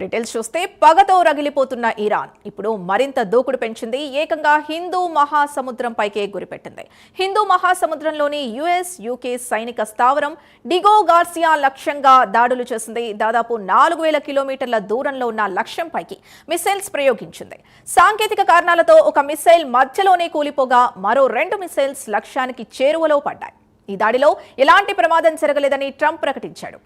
Details చూస్తే పగతో రగిలిపోతున్న Iran ఇప్పుడు మరింత దూకుడు పెంచింది. ఏకంగా హిందూ మహాసముద్రంపైకే గురిపెట్టింది. హిందూ మహాసముద్రంలోని యుఎస్ యూకే సైనిక స్థావరం డిగో గార్సియా లక్ష్యంగా దాడులు చేసింది. దాదాపు 4000 కిలోమీటర్ల దూరంలో ఉన్న లక్ష్యంపైకి మిసైల్స్ ప్రయోగించింది. సాంకేతిక కారణాలతో ఒక మిసైల్ మధ్యలోనే కూలిపోగా మరో 2 మిసైల్స్ లక్ష్యానికి చేరువలో పడ్డాయి. ఈ దాడిలో ఎలాంటి ప్రమాదం జరగలేదని ట్రంప్ ప్రకటించాడు.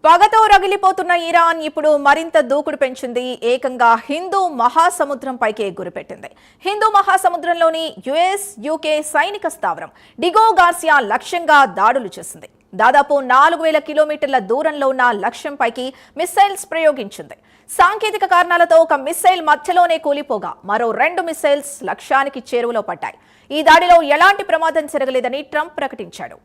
పగతో రగిలిపోతున్న ఇరాన్ ఇప్పుడు మరింత దూకుడు పెంచింది. ఏకంగా హిందూ మహాసముద్రంపైకే గురిపెట్టింది. హిందూ మహాసముద్రంలోని యుఎస్ యూకే సైనిక స్థావరం డిగో గార్సియా లక్ష్యంగా దాడులు చేసింది. దాదాపు 4000 కిలోమీటర్ల దూరంలో ఉన్న లక్ష్యంపైకి మిసైల్స్ ప్రయోగించింది. సాంకేతిక కారణాలతో ఒక మిసైల్ మధ్యలోనే కూలిపోగా మరో 2 మిసైల్స్ లక్ష్యానికి చేరువలో పడ్డాయి. ఈ దాడిలో ఎలాంటి ప్రమాదం జరగలేదని ట్రంప్ ప్రకటించాడు.